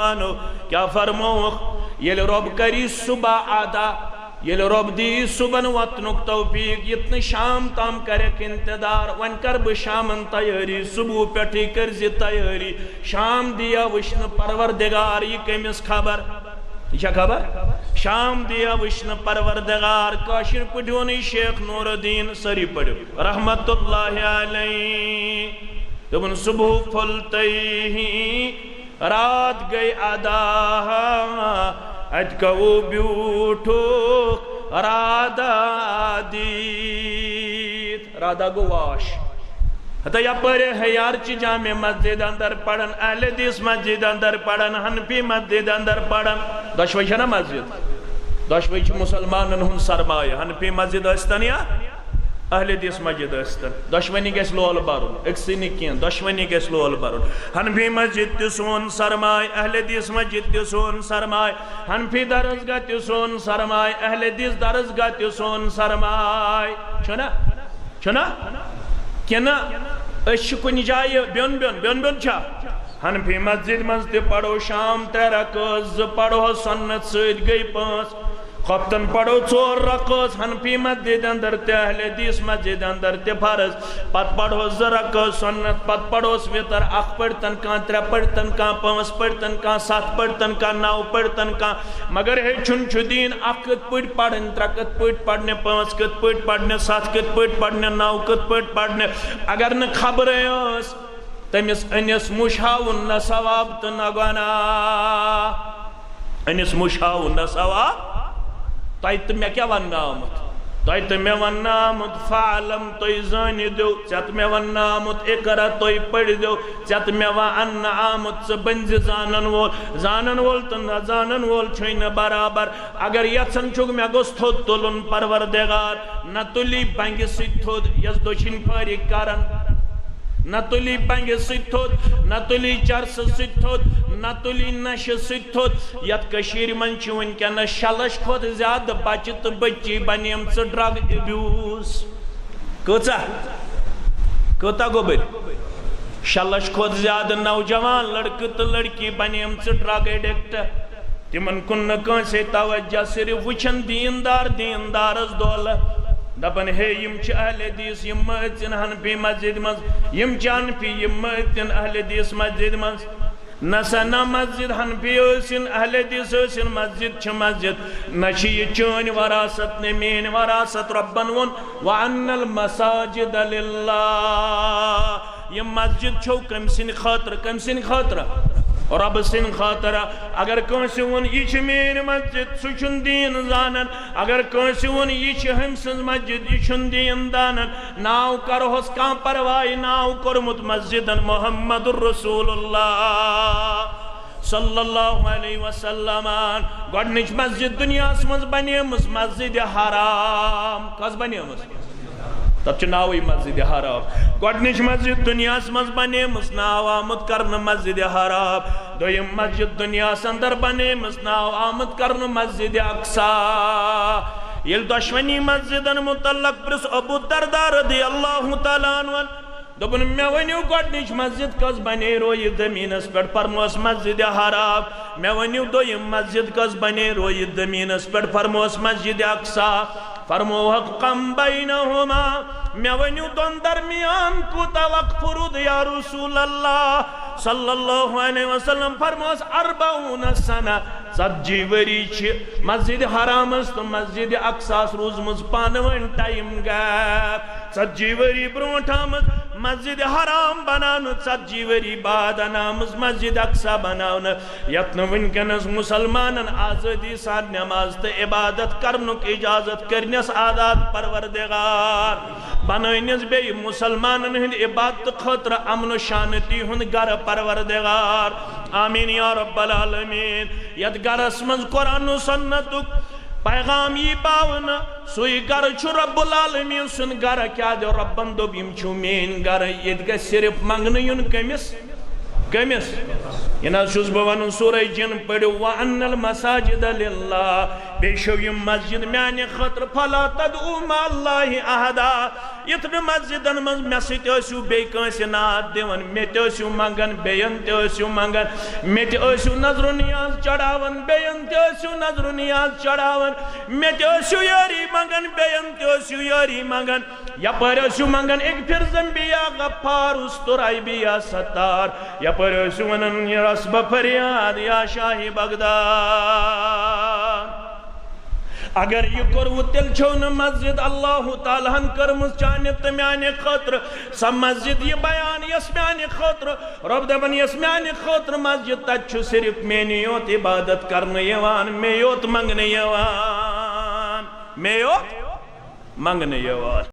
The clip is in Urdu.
مسلمانو کیا فرموخ یل رب کری صبح آدھا یل رب دی صبح وطنک توفیق یتن شام تام کرک انتظار ون کر بہ شامن تیاری صبح پیٹھی کرزی تیاری شام دیا وشن پروردگار یہ کمس خبر یہ خبر شام دیا وشن پروردگار کاشر پڑھونی شیخ نور الدین سری پڑھو رحمت اللہ علیہ دبن صبح پھلتے ہی رات گئی ادا اجکو بیوٹو رادا دیت رادا گواش حتی یا پر حیار چی جامع مسجد اندر پڑھن اہل حدیث مسجد اندر پڑھن حنفی مسجد اندر پڑھن دشوئی چھنا مسجد دشوئی چھ مسلمانن ہن سرمایہ حنفی مسجد استن یا اہل حدیث مسجد استن دشوئی گیس لول بارون اکسینی کین دشوئی گیس لول بارون حنفی مسجد تی سون سرمائی اہل حدیث مسجد تی سون سرمائی حنفی درسگاہ تی سون سرمائی اہل حدیث درسگاہ تی سون سرمائی چھنا چھنا کینا اشی کنی جائے بیون بیون بیون بیون چھا حنفی مسجد منزد پڑھو شام تیرہ کز پڑھو سنت سید گئی پانس خفتن پڑھو چور رقص حنفی مسجد اندر تے اہل حدیث مسجد اندر تے فرض پت پڑھو زرقص سنت پت پڑھو سویتر اخ پڑھتن کان ترہ پڑھتن کان پانس پڑھتن کان سات پڑھتن کان نو پڑھتن کان مگر ہے چھن چھدین اخ کت پڑھ پڑھن ترہ کت پڑھ پڑھنے پانس کت پڑھ پڑھنے سات کت پڑھ پڑھنے نو کت پڑھ پڑھنے اگر نہ خبریں اس تمیس انیس مشاون نہ ثواب تو نہ گناہ انیس مشاون نہ ثواب تایت میں کیا وننا آمد تایت میں وننا آمد فعلم توی زانی دو چت میں وننا آمد اقرا توی پڑھ دو چت میں وننا آمد سبنز زانن وول تو نہ زانن وول چھوئن برابر اگر یتسن چوک میں گوست تھود تلن پروردگار نہ تلی بنگ ست تھود یز دوچن پاری کرن نہ تلی بنگ ست تھود نہ تلی چرس ست تھود نہ تلی نش ست تھود یت کشیر من چون کیا نہ شلش خود زیادہ بچت بچی بنیم سے ڈرگ ابیوز کتا گو بر شلش خود زیادہ نوجوان لڑکت لڑکی بنیم سے ڈرگ ایڈکٹ تمن کن کن سے توجہ صرف وچن دیندار از دولہ دپن ہے یم چھ اہل حدیث یم مہتن حنفی مسجد منز یم چھ حنفی یم مہتن اہل حدیث مسجد منز نسنا مسجد حنفی اسن اہل حدیث اسن مسجد چھ مسجد نچھ یہ چون وراثت نے مین وراثت ربن ون وعن المساجد للہ یم مسجد چھو کم سن خاطر رب سن خاطر اگر کنسی ون یہ چھ مین مسجد سچن دین زانن اگر کنسی ون یہ چھ ہمسن مسجد یہ چھ دین دانن ناو کرہوس کان پروائی ناو کرمت مسجدن محمد الرسول اللہ صلی اللہ علیہ وسلم گوڑنچ مسجد دنیا اسمز بنیمس مسجد حرام کس بنیمس تب چھ ناوی مسجد حرام گوڑنچ مسجد دنیا اسمز بنیمس ناو آمد کرن مسجد حرام دویم مسجد دنیا سندر بنیمس ناو آمد کرن مسجد اقصا یل دشمنی مسجدن متعلق پرس ابو الدرداء رضی اللہ تعالیٰ عنہ دبن میں ونیو گوڑنچ مسجد کس بنے روی دمینس پر فرموس مسجد حرام میں ونیو دویم مسجد کس بنے روی دمینس پر فرموس مسجد اقصا فرمو حقم بینہما میں ونیو دون درمیان کوتا وقت فرود یا رسول اللہ صلی اللہ علیہ وسلم فرموس 40 سنہ سجی وری چھ مسجد حرام است مسجد اقصا روز مز پانون ٹائم گیپ سجی وری برونٹ آمد مسجد حرام بناون سجی وری بعد نامز مسجد اقصا بناون یتن ونکنس مسلمانن آزادی سان نماز تے عبادت کرنک اجازت کرنس آزاد پروردگار بنائنس بے مسلمانن ہند عبادت خطر امن و شانتی ہند گر پروردگار آمین یا رب العالمین ید گر اسمز قرآن و سنتک پیغام یہ باونا سوئی گر چھو رب العالمین سن گر کیا دے ربن دو بیم چھو مین گر ید گر صرف منگن یون کمیس یہ نازشوز بوانو سورہ جن پڑھو وَأَنَّ الْمَسَاجِدَ لِلَّهِ بے شویم مسجد میانے خطر فَلَا تَدْعُوا مَعَ اللَّهِ أَحَدًا یتن مسجدن مز میں سۭتۍ ٲسِو بیٚیہِ کٲنٛسہِ ناد دِوان مےٚ تہِ ٲسِو منگان بیٚین تہِ ٲسِو منگان مےٚ تہِ ٲسِو نظر و نیاز چڑھاوان بیٚین تہِ ٲسِو نظر و نیاز چڑھاوان مےٚ تہِ ٲسِو یٲری منگان بیٚین تہِ ٲسِو یٲری منگان یپٲرۍ ٲسِو منگان اغفر ذنبی یا غفار استر عیبی یا ستار یپٲرۍ ٲسِو ونان یا رسب فریاد یا شاہی بغداد اگر یہ کرو تیل چھونا مسجد اللہ تعالیٰ ہن کرمز چانے تمیانے خطر سب مسجد یہ بیان یسمیانے خطر رب دبن یسمیانے خطر مسجد تچھو صرف میں نیوت عبادت کرنے یوان میں یوت منگنے یوان میں یوت منگنے یوان